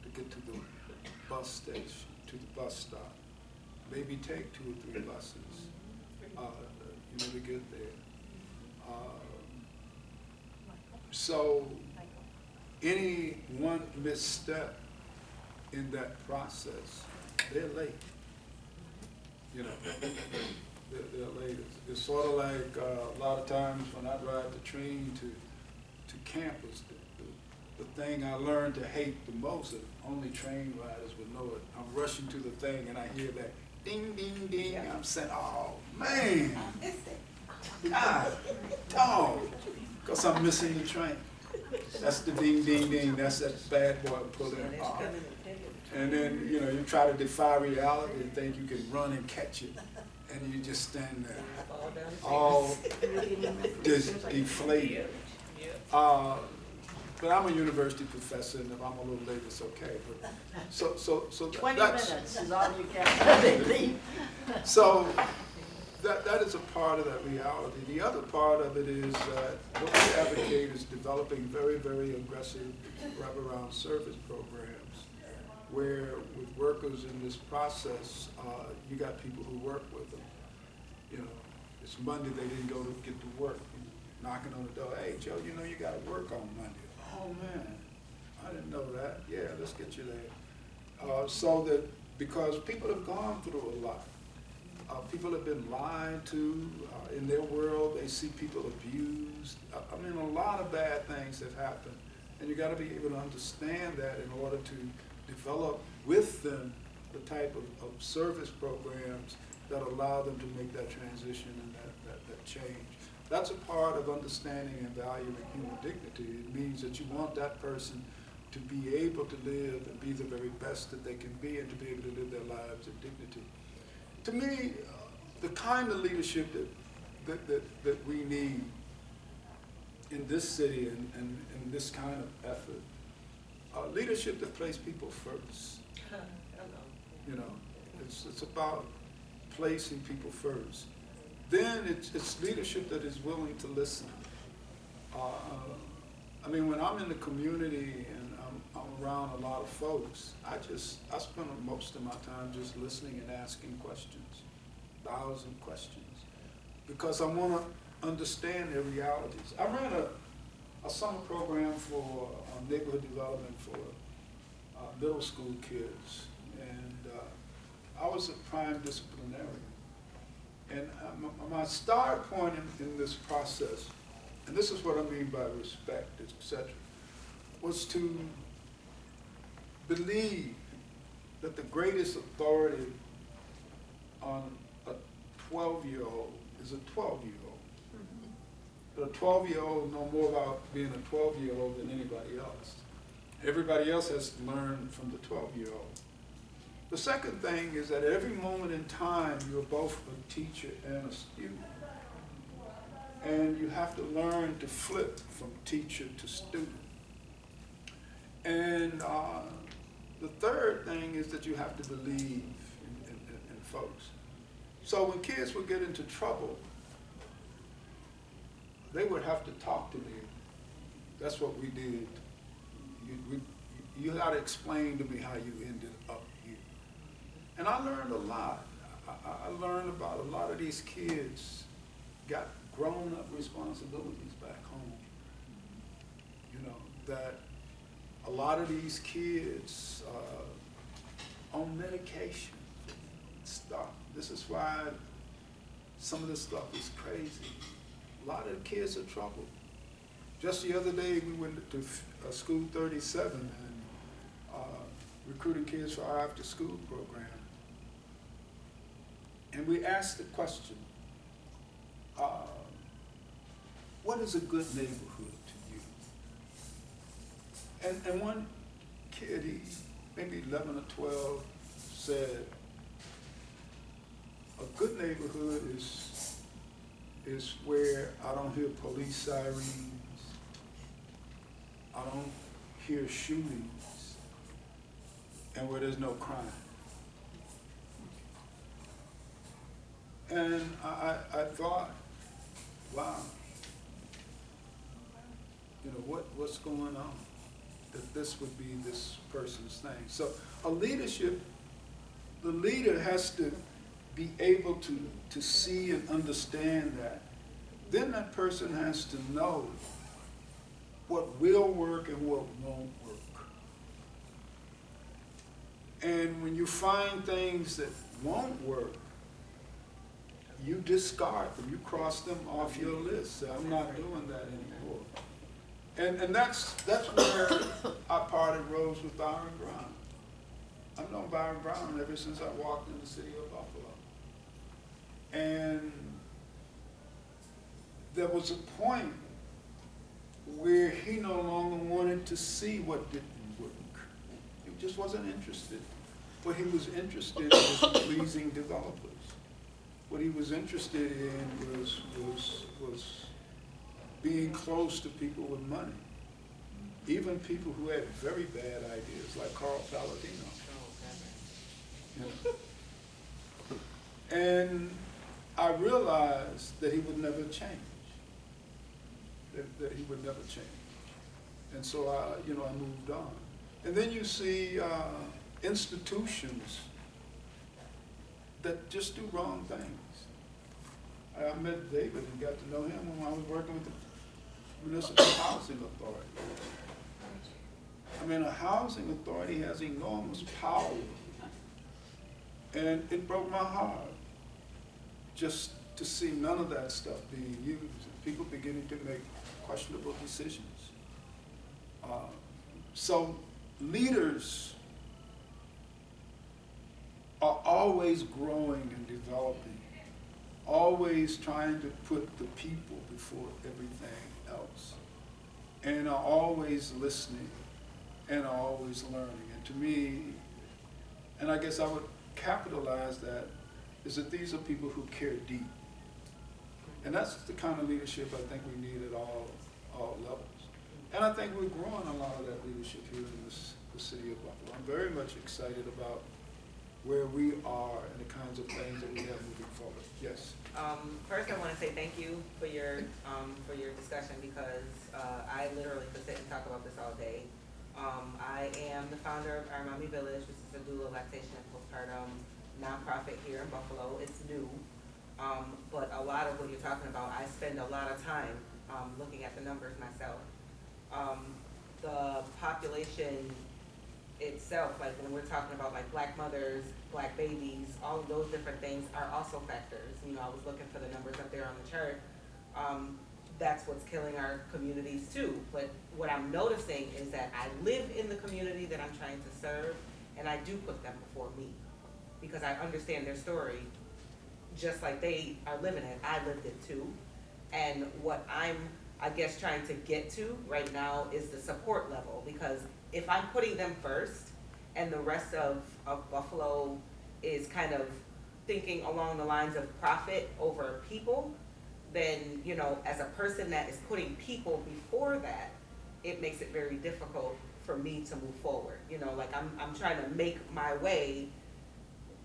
to get to the bus station, to the bus stop, maybe take 2 or 3 buses, to get there. So any one misstep in that process, they're late. They're late. It's sort of like a lot of times when I ride the train to campus, the thing I learned to hate the most, that only train riders would know it. I'm rushing to the thing and I hear that ding, ding, ding. Yeah. I'm saying, oh man, God, dog, because I'm missing the train. That's the ding, ding, ding. That's that bad boy pulling off. And then, you try to defy reality and think you can run and catch it. And you just stand there, all deflated. But I'm a university professor, and if I'm a little late, it's okay. But so 20 minutes is all you get. So that is a part of that reality. The other part of it is that what we advocate is developing very, very aggressive wraparound service programs, where with workers in this process, you got people who work with them. It's Monday, they didn't go to get to work. Knocking on the door, hey Joe, you got to work on Monday. Oh man, I didn't know that. Yeah, let's get you there. So that, because people have gone through a lot. People have been lied to. In their world, they see people abused. A lot of bad things have happened. And you got to be able to understand that in order to develop with them the type of service programs that allow them to make that transition and that change. That's a part of understanding and valuing human dignity. It means that you want that person to be able to live and be the very best that they can be and to be able to live their lives in dignity. To me, the kind of leadership that we need in this city and in this kind of effort, leadership that places people first. You know, it's about placing people first. Then it's leadership that is willing to listen. I mean, when I'm in the community and I'm around a lot of folks, I spend most of my time just listening and asking questions, 1,000 questions, because I want to understand their realities. I ran a summer program for neighborhood development for middle school kids, and I was a prime disciplinarian. And my start point in this process, and this is what I mean by respect, etc., was to believe that the greatest authority on a 12-year-old is a 12-year-old. That a 12-year-old know more about being a 12-year-old than anybody else. Everybody else has to learn from the 12-year-old. The second thing is that at every moment in time, you're both a teacher and a student. And you have to learn to flip from teacher to student. And the third thing is that you have to believe in folks. So when kids would get into trouble, they would have to talk to me. That's what we did. You got to explain to me how you ended up here. And I learned a lot. I learned about a lot of these kids got grown-up responsibilities back home. You know, that a lot of these kids on medication stuff. This is why some of this stuff is crazy. A lot of the kids are troubled. Just the other day, we went to School 37 and recruiting kids for our after-school program. And we asked the question, what is a good neighborhood to you? And one kid, he maybe 11 or 12, said, a good neighborhood is where I don't hear police sirens, I don't hear shootings, and where there's no crime. And I thought, wow, you know, what's going on? That this would be this person's thing. So a leadership, the leader has to be able to see and understand that. Then that person has to know what will work and what won't work. And when you find things that won't work, you discard them, you cross them off your list. Say, I'm not doing that anymore. And that's where I parted ways with Byron Brown. I've known Byron Brown ever since I walked in the city of Buffalo. And there was a point where he no longer wanted to see what didn't work. He just wasn't interested. What he was interested in was pleasing developers. What he was interested in was being close to people with money. Even people who had very bad ideas, like Carl Palladino. You know? And I realized that he would never change. That he would never change. And so I moved on. And then you see institutions that just do wrong things. I met David and got to know him when I was working with the Municipal Housing Authority. I mean, a housing authority has enormous power. And it broke my heart just to see none of that stuff being used, and people beginning to make questionable decisions. So leaders are always growing and developing, always trying to put the people before everything else, and are always listening and are always learning. And to me, and I guess I would capitalize that, is that these are people who care deep. And that's the kind of leadership I think we need at all levels. And I think we're growing a lot of that leadership here in the city of Buffalo. I'm very much excited about where we are and the kinds of things that we have moving forward. Yes. First, I want to say thank you for your discussion, because I literally could sit and talk about this all day. I am the founder of Our Mommy Village, which is a doula lactation and postpartum nonprofit here in Buffalo. It's new, but a lot of what you're talking about, I spend a lot of time looking at the numbers myself. The population itself, like when we're talking about like Black mothers, Black babies, all of those different things are also factors. You know, I was looking for the numbers up there on the chart. That's what's killing our communities too. But what I'm noticing is that I live in the community that I'm trying to serve, and I do put them before me, because I understand their story just like they are living it. I lived it too. And what I'm, I guess, trying to get to right now is the support level, because if I'm putting them first and the rest of Buffalo is kind of thinking along the lines of profit over people, then, you know, as a person that is putting people before that, it makes it very difficult for me to move forward. You know, like I'm trying to make my way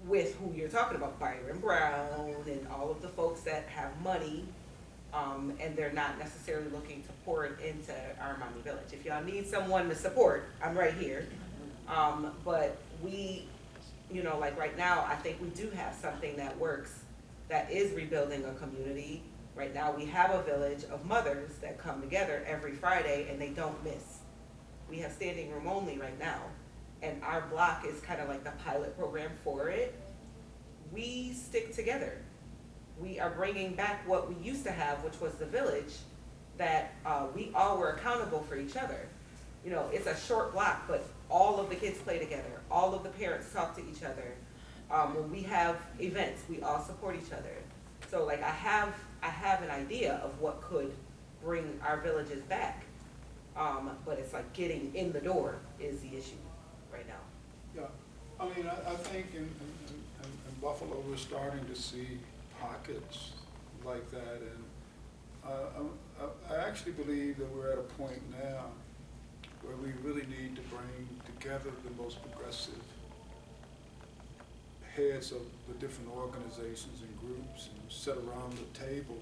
with who you're talking about, Byron Brown and all of the folks that have money, and they're not necessarily looking to pour it into Our Mommy Village. If y'all need someone to support, I'm right here. But we, you know, like right now, I think we do have something that works, that is rebuilding a community. Right now, we have a village of mothers that come together every Friday, and they don't miss. We have standing room only right now, and our block is kind of like the pilot program for it. We stick together. We are bringing back what we used to have, which was the village, that we all were accountable for each other. You know, it's a short block, but all of the kids play together. All of the parents talk to each other. When we have events, we all support each other. So like I have an idea of what could bring our villages back, but it's like getting in the door is the issue right now. Yeah, I mean, I think in Buffalo, we're starting to see pockets like that, and I actually believe that we're at a point now where we really need to bring together the most progressive heads of the different organizations and groups and sit around the table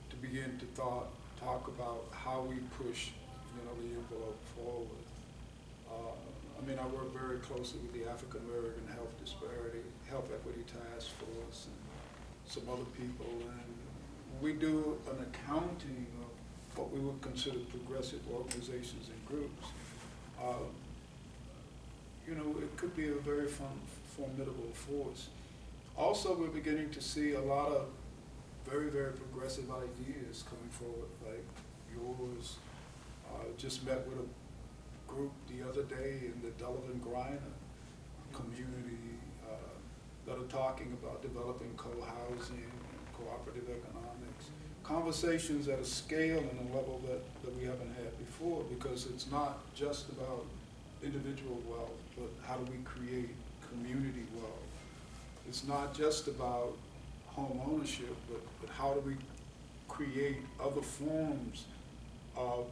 to begin to talk about how we push, you know, the envelope forward. I mean, I work very closely with the African American Health Equity Task Force and some other people, and we do an accounting of what we would consider progressive organizations and groups. You know, it could be a very formidable force. Also, we're beginning to see a lot of very, very progressive ideas coming forward, like yours. Just met with a group the other day in the Delavan Griner community that are talking about developing co-housing and cooperative economics. Conversations at a scale and a level that we haven't had before, because it's not just about individual wealth, but how do we create community wealth? It's not just about home ownership, but how do we create other forms of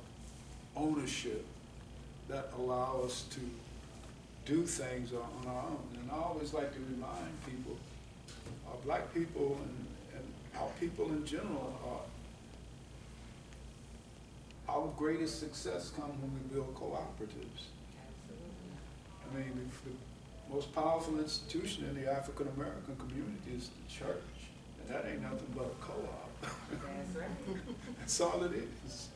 ownership that allow us to do things on our own. And I always like to remind people, Black people and our people in general, our greatest success comes when we build cooperatives. I mean, the most powerful institution in the African American community is the church, and that ain't nothing but a co-op. That's right. That's all it is.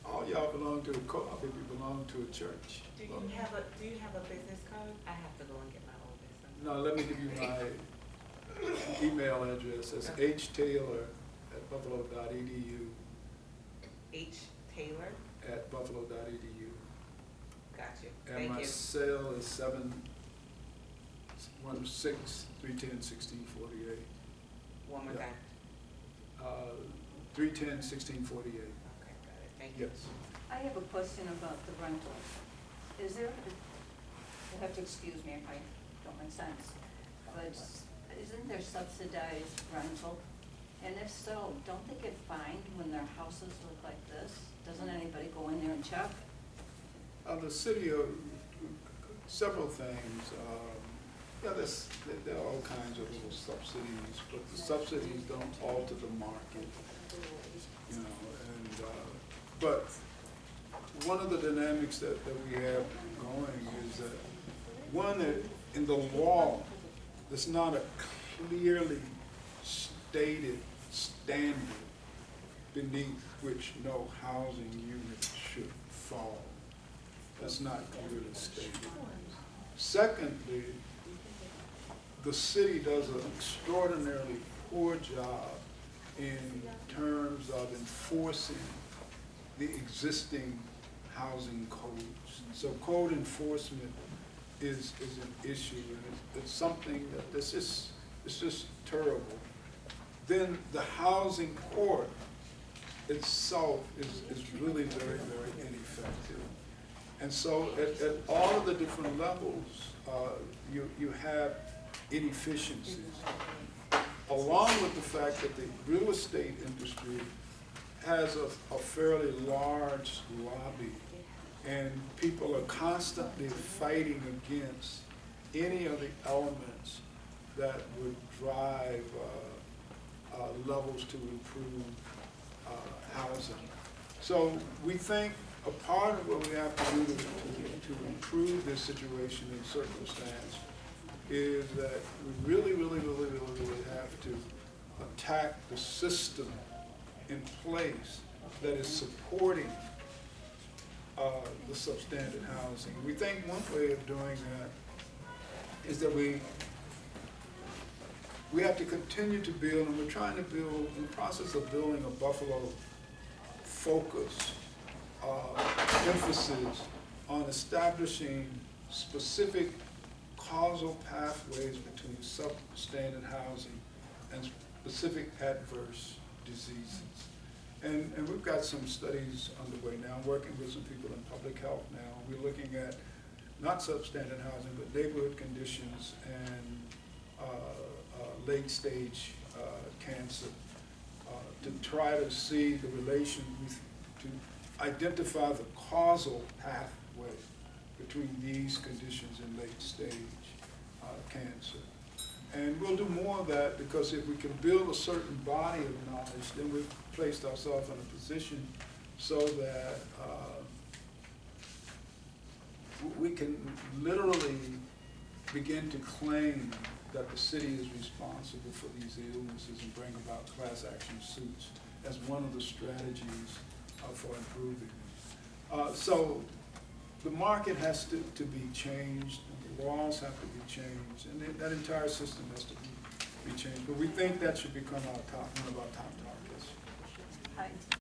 All y'all belong to a co-op if you belong to a church. Do you have a business card? I have to go and get my own business. No, let me give you my email address. It's htaylor@buffalo.edu. H. Taylor. @buffalo.edu. Got you. And Thank my you. cell is 716-310-1648. One more Yeah. time. 310-1648. Okay, got it. Thank you. Yes. I have a question about the rentals. is there, you'll have to excuse me if I don't make sense, but isn't there subsidized rental? And if so, don't they get fined when their houses look like this? Doesn't anybody go in there and check? The city of, several things, yeah, there are all kinds of little subsidies, but the subsidies don't alter the market, you know, and, but one of the dynamics that we have going is that, one, that in the law, there's not a clearly stated standard beneath which no housing unit should fall. That's not clearly stated. Secondly, the city does an extraordinarily poor job in terms of enforcing the existing housing codes. So code enforcement is an issue, and it's something that it's just terrible. Then the housing court itself is really very, very ineffective. And so at all of the different levels, you have inefficiencies, along with the fact that the real estate industry has a fairly large lobby, and people are constantly fighting against any of the elements that would drive levels to improve housing. So we think a part of what we have to do to improve this situation and circumstance is that we really have to attack the system in place that is supporting the substandard housing. We think one way of doing that is that we have to continue to build, and we're trying to build, in the process of building a Buffalo focus, emphasis on establishing specific causal pathways between substandard housing and specific adverse diseases. And we've got some studies underway now, working with some people in public health now. We're looking at not substandard housing, but neighborhood conditions and late stage cancer, to try to see the relation, to identify the causal pathway between these conditions and late stage cancer. And we'll do more of that, because if we can build a certain body of knowledge, then we've placed ourselves in a position so that we can literally begin to claim that the city is responsible for these illnesses and bring about class action suits as one of the strategies for improving it. So the market has to be changed, and the laws have to be changed, and that entire system has to be changed. But we think that should become one of our top targets. Hi.